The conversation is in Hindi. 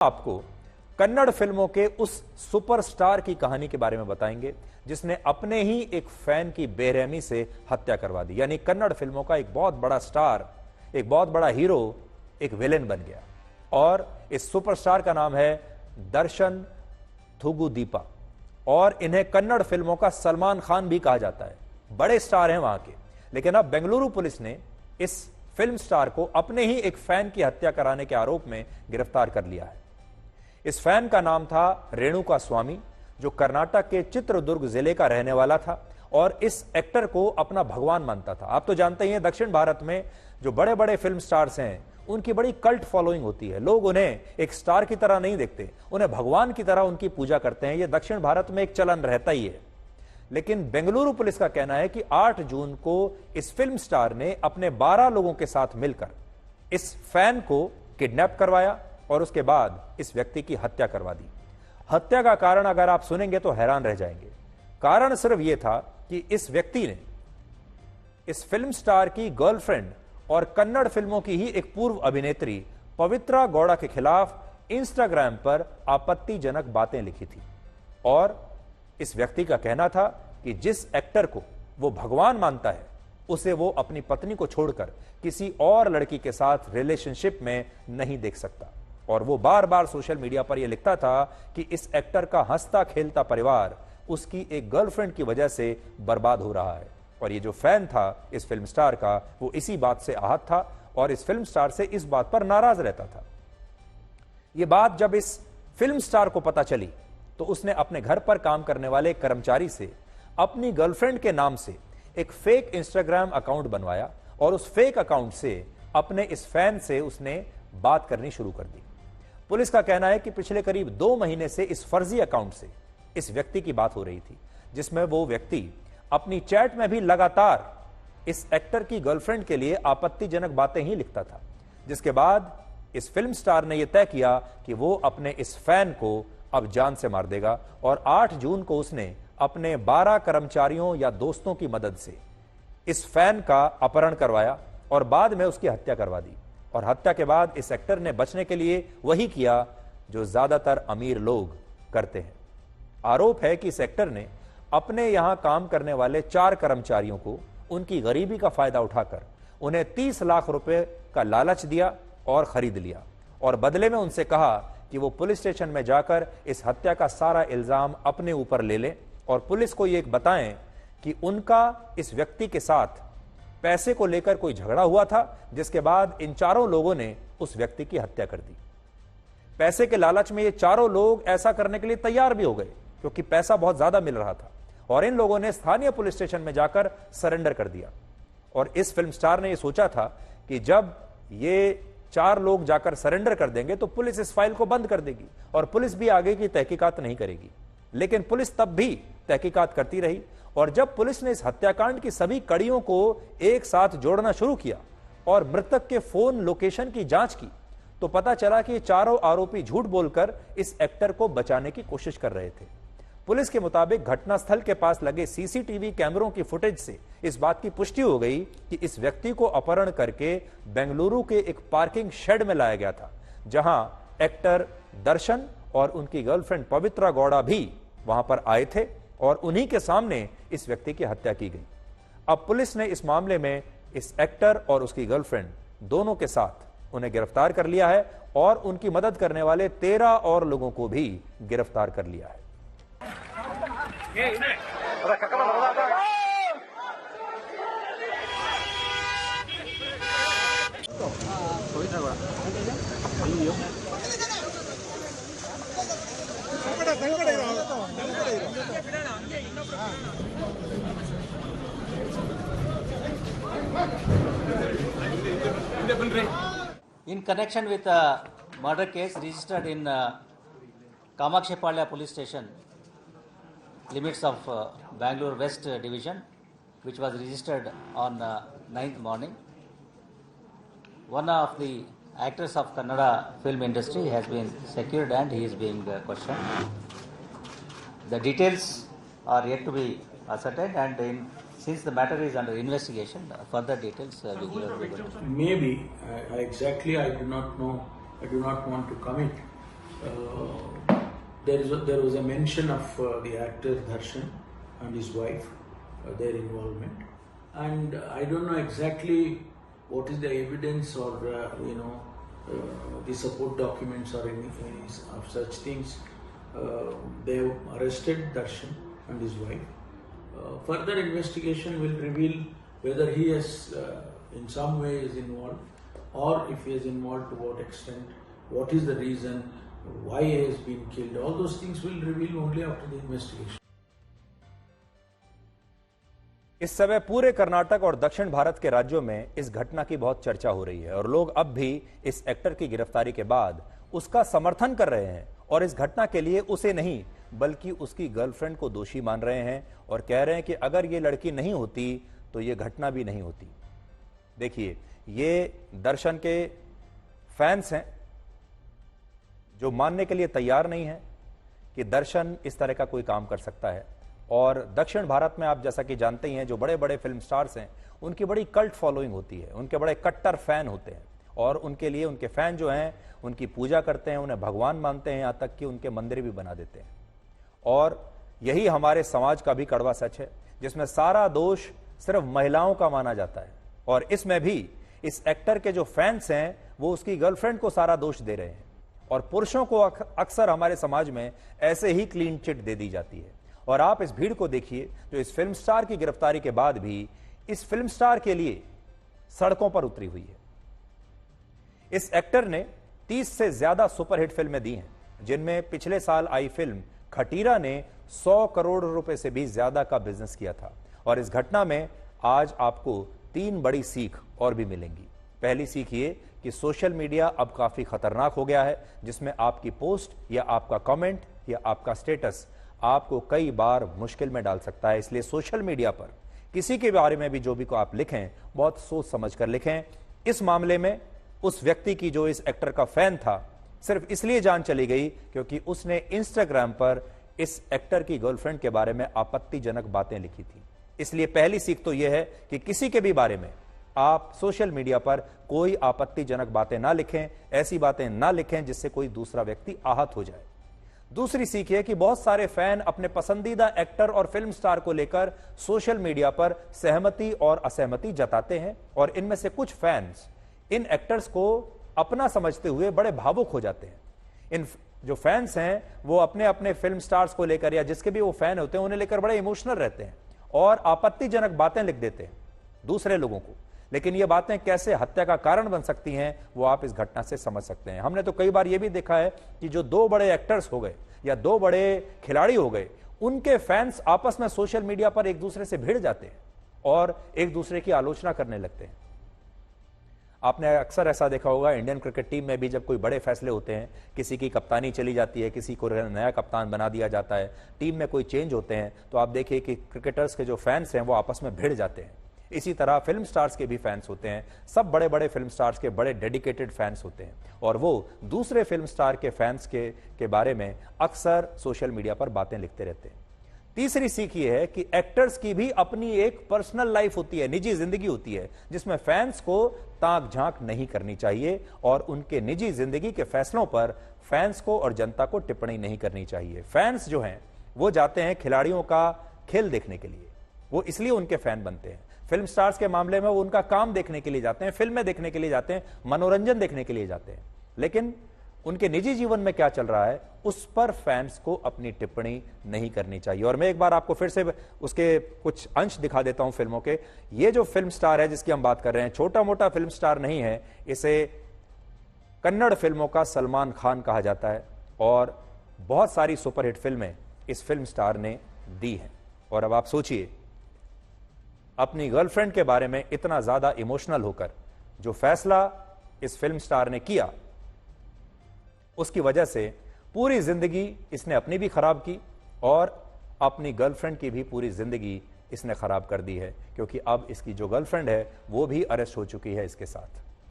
आपको कन्नड़ फिल्मों के उस सुपरस्टार की कहानी के बारे में बताएंगे जिसने अपने ही एक फैन की बेरहमी से हत्या करवा दी। यानी कन्नड़ फिल्मों का एक बहुत बड़ा स्टार, एक बहुत बड़ा हीरो एक विलेन बन गया। और इस सुपरस्टार का नाम है दर्शन थुगुदीपा और इन्हें कन्नड़ फिल्मों का सलमान खान भी कहा जाता है। बड़े स्टार हैं वहां के। लेकिन अब बेंगलुरु पुलिस ने इस फिल्म स्टार को अपने ही एक फैन की हत्या कराने के आरोप में गिरफ्तार कर लिया है। इस फैन का नाम था रेणुका स्वामी, जो कर्नाटक के चित्रदुर्ग जिले का रहने वाला था और इस एक्टर को अपना भगवान मानता था। आप तो जानते ही हैं, दक्षिण भारत में जो बड़े बड़े फिल्म स्टार्स हैं उनकी बड़ी कल्ट फॉलोइंग होती है। लोग उन्हें एक स्टार की तरह नहीं देखते, उन्हें भगवान की तरह उनकी पूजा करते हैं। यह दक्षिण भारत में एक चलन रहता ही है। लेकिन बेंगलुरु पुलिस का कहना है कि 8 जून को इस फिल्म स्टार ने अपने 12 लोगों के साथ मिलकर इस फैन को किडनैप करवाया और उसके बाद इस व्यक्ति की हत्या करवा दी। हत्या का कारण अगर आप सुनेंगे तो हैरान रह जाएंगे। कारण सिर्फ यह था कि इस व्यक्ति ने इस फिल्म स्टार की गर्लफ्रेंड और कन्नड़ फिल्मों की ही एक पूर्व अभिनेत्री पवित्रा गौड़ा के खिलाफ इंस्टाग्राम पर आपत्तिजनक बातें लिखी थी। और इस व्यक्ति का कहना था कि जिस एक्टर को वो भगवान मानता है उसे वो अपनी पत्नी को छोड़कर किसी और लड़की के साथ रिलेशनशिप में नहीं देख सकता। और वो बार बार सोशल मीडिया पर यह लिखता था कि इस एक्टर का हंसता खेलता परिवार उसकी एक गर्लफ्रेंड की वजह से बर्बाद हो रहा है। और ये जो फैन था इस फिल्म स्टार का, वो इसी बात से आहत था और इस फिल्म स्टार से इस बात पर नाराज रहता था। यह बात जब इस फिल्म स्टार को पता चली तो उसने अपने घर पर काम करने वाले कर्मचारी से अपनी गर्लफ्रेंड के नाम से एक फेक इंस्टाग्राम अकाउंट बनवाया और उस फेक अकाउंट से अपने इस फैन से उसने बात करनी शुरू कर दी। पुलिस का कहना है कि पिछले करीब 2 महीने से इस फर्जी अकाउंट से इस व्यक्ति की बात हो रही थी, जिसमें वो व्यक्ति अपनी चैट में भी लगातार इस एक्टर की गर्लफ्रेंड के लिए आपत्तिजनक बातें ही लिखता था। जिसके बाद इस फिल्म स्टार ने यह तय किया कि वो अपने इस फैन को अब जान से मार देगा और 8 जून को उसने अपने 12 कर्मचारियों या दोस्तों की मदद से इस फैन का अपहरण करवाया और बाद में उसकी हत्या करवा दी। और हत्या के बाद इस एक्टर ने बचने के लिए वही किया जो ज्यादातर अमीर लोग करते हैं। आरोप है कि इस एक्टर ने अपने यहां काम करने वाले 4 कर्मचारियों को उनकी गरीबी का फायदा उठाकर उन्हें 30 लाख रुपए का लालच दिया और खरीद लिया और बदले में उनसे कहा कि वो पुलिस स्टेशन में जाकर इस हत्या का सारा इल्जाम अपने ऊपर ले लें और पुलिस को ये बताएं कि उनका इस व्यक्ति के साथ पैसे को लेकर कोई झगड़ा हुआ था, जिसके बाद इन 4 लोगों ने उस व्यक्ति की हत्या कर दी। पैसे के लालच में ये 4 लोग ऐसा करने के लिए तैयार भी हो गए क्योंकि पैसा बहुत ज्यादा मिल रहा था और इन लोगों ने स्थानीय पुलिस स्टेशन में जाकर सरेंडर कर दिया। और इस फिल्म स्टार ने यह सोचा था कि जब ये 4 लोग जाकर सरेंडर कर देंगे तो पुलिस इस फाइल को बंद कर देगी और पुलिस भी आगे की तहकीकात नहीं करेगी। लेकिन पुलिस तब भी तहकीकात करती रही और जब पुलिस ने इस हत्याकांड की सभी कड़ियों को एक साथ जोड़ना शुरू किया और मृतक के फोन लोकेशन की जांच की तो पता चला कि ये 4 आरोपी झूठ बोलकर इस एक्टर को बचाने की कोशिश कर रहे थे। पुलिस के मुताबिक घटनास्थल के पास लगे सीसीटीवी कैमरों की फुटेज से इस बात की पुष्टि हो गई कि इस व्यक्ति को अपहरण करके बेंगलुरु के एक पार्किंग शेड में लाया गया था, जहां एक्टर दर्शन और उनकी गर्लफ्रेंड पवित्रा गौड़ा भी वहां पर आए थे और उन्हीं के सामने इस व्यक्ति की हत्या की गई। अब पुलिस ने इस मामले में इस एक्टर और उसकी गर्लफ्रेंड दोनों के साथ उन्हें गिरफ्तार कर लिया है और उनकी मदद करने वाले 13 और लोगों को भी गिरफ्तार कर लिया है। In connection with a murder case registered in Kamakshipalya police station, limits of Bangalore West Division, which was registered on 9th morning, one of the actors of Kannada film industry has been secured and he is being questioned. The details are yet to be ascertained and since the matter is under investigation, further details will be given. Maybe, exactly I do not know, I do not want to commit. there was a mention of the actor Darshan and his wife, their involvement, and I don't know exactly what is the evidence or the support documents or any of such things. They have arrested Darshan and his wife. Further investigation will reveal whether he is in some way is involved, or if he is involved, to what extent, what is the reason, why he has been killed. All those things will reveal only after the investigation. इस समय पूरे कर्नाटक और दक्षिण भारत के राज्यों में इस घटना की बहुत चर्चा हो रही है और लोग अब भी इस एक्टर की गिरफ्तारी के बाद उसका समर्थन कर रहे हैं और इस घटना के लिए उसे नहीं बल्कि उसकी गर्लफ्रेंड को दोषी मान रहे हैं और कह रहे हैं कि अगर ये लड़की नहीं होती तो ये घटना भी नहीं होती। देखिए, ये दर्शन के फैंस हैं जो मानने के लिए तैयार नहीं है कि दर्शन इस तरह का कोई काम कर सकता है। और दक्षिण भारत में आप जैसा कि जानते ही हैं, जो बड़े बड़े फिल्म स्टार्स हैं उनकी बड़ी कल्ट फॉलोइंग होती है, उनके बड़े कट्टर फैन होते हैं और उनके लिए उनके फैन जो हैं उनकी पूजा करते हैं, उन्हें भगवान मानते हैं, यहाँ तक कि उनके मंदिर भी बना देते हैं। और यही हमारे समाज का भी कड़वा सच है जिसमें सारा दोष सिर्फ महिलाओं का माना जाता है और इसमें भी इस एक्टर के जो फैंस हैं वो उसकी गर्लफ्रेंड को सारा दोष दे रहे हैं और पुरुषों को अक्सर हमारे समाज में ऐसे ही क्लीन चिट दे दी जाती है। और आप इस भीड़ को देखिए जो इस फिल्म स्टार की गिरफ्तारी के बाद भी इस फिल्म स्टार के लिए सड़कों पर उतरी हुई है। इस एक्टर ने 30 से ज्यादा सुपरहिट फिल्में दी हैं, जिनमें पिछले साल आई फिल्म खटीरा ने 100 करोड़ रुपए से भी ज्यादा का बिजनेस किया था। और इस घटना में आज आपको 3 बड़ी सीख और भी मिलेंगी। पहली सीख ये कि सोशल मीडिया अब काफी खतरनाक हो गया है, जिसमें आपकी पोस्ट या आपका कमेंट या आपका स्टेटस आपको कई बार मुश्किल में डाल सकता है। इसलिए सोशल मीडिया पर किसी के बारे में भी जो भी को आप लिखें, बहुत सोच समझ कर लिखें। इस मामले में उस व्यक्ति की जो इस एक्टर का फैन था, सिर्फ इसलिए जान चली गई क्योंकि उसने इंस्टाग्राम पर इस एक्टर की गर्लफ्रेंड के बारे में आपत्तिजनक बातें लिखी थी। इसलिए पहली सीख तो यह है कि किसी के भी बारे में आप सोशल मीडिया पर कोई आपत्तिजनक बातें ना लिखें, ऐसी बातें ना लिखें जिससे कोई दूसरा व्यक्ति आहत हो जाए। दूसरी सीख है कि बहुत सारे फैन अपने पसंदीदा एक्टर और फिल्म स्टार को लेकर सोशल मीडिया पर सहमति और असहमति जताते हैं और इनमें से कुछ फैंस इन एक्टर्स को अपना समझते हुए बड़े भावुक हो जाते हैं। इन जो फैंस हैं वो अपने अपने फिल्म स्टार्स को लेकर या जिसके भी वो फैन होते हैं उन्हें लेकर बड़े इमोशनल रहते हैं और आपत्तिजनक बातें लिख देते हैं दूसरे लोगों को। लेकिन ये बातें कैसे हत्या का कारण बन सकती हैं वो आप इस घटना से समझ सकते हैं। हमने तो कई बार ये भी देखा है कि जो 2 बड़े एक्टर्स हो गए या 2 बड़े खिलाड़ी हो गए, उनके फैंस आपस में सोशल मीडिया पर एक दूसरे से भिड़ जाते हैं और एक दूसरे की आलोचना करने लगते हैं। आपने अक्सर ऐसा देखा होगा, इंडियन क्रिकेट टीम में भी जब कोई बड़े फैसले होते हैं, किसी की कप्तानी चली जाती है, किसी को नया कप्तान बना दिया जाता है, टीम में कोई चेंज होते हैं, तो आप देखिए कि क्रिकेटर्स के जो फैंस हैं वो आपस में भिड़ जाते हैं। इसी तरह फिल्म स्टार्स के भी फैंस होते हैं। सब बड़े बड़े फिल्म स्टार्स के बड़े डेडिकेटेड फैंस होते हैं और वो दूसरे फिल्म स्टार के फैंस के बारे में अक्सर सोशल मीडिया पर बातें लिखते रहते हैं। तीसरी सीख ये है कि एक्टर्स की भी अपनी एक पर्सनल लाइफ होती है, निजी जिंदगी होती है, जिसमें फैंस को ताक झांक नहीं करनी चाहिए और उनके निजी जिंदगी के फैसलों पर फैंस को और जनता को टिप्पणी नहीं करनी चाहिए। फैंस जो हैं वो जाते हैं खिलाड़ियों का खेल देखने के लिए, वो इसलिए उनके फैन बनते हैं। फिल्म स्टार्स के मामले में वो उनका काम देखने के लिए जाते हैं, फिल्में देखने के लिए जाते हैं, मनोरंजन देखने के लिए जाते हैं। लेकिन उनके निजी जीवन में क्या चल रहा है उस पर फैंस को अपनी टिप्पणी नहीं करनी चाहिए। और मैं एक बार आपको फिर से उसके कुछ अंश दिखा देता हूं फिल्मों के। ये जो फिल्म स्टार है जिसकी हम बात कर रहे हैं, छोटा मोटा फिल्म स्टार नहीं है, इसे कन्नड़ फिल्मों का सलमान खान कहा जाता है और बहुत सारी सुपरहिट फिल्में इस फिल्म स्टार ने दी हैं। और अब आप सोचिए, अपनी गर्लफ्रेंड के बारे में इतना ज्यादा इमोशनल होकर जो फैसला इस फिल्म स्टार ने किया, उसकी वजह से पूरी जिंदगी इसने अपनी भी खराब की और अपनी गर्लफ्रेंड की भी पूरी जिंदगी इसने खराब कर दी है, क्योंकि अब इसकी जो गर्लफ्रेंड है वो भी अरेस्ट हो चुकी है इसके साथ।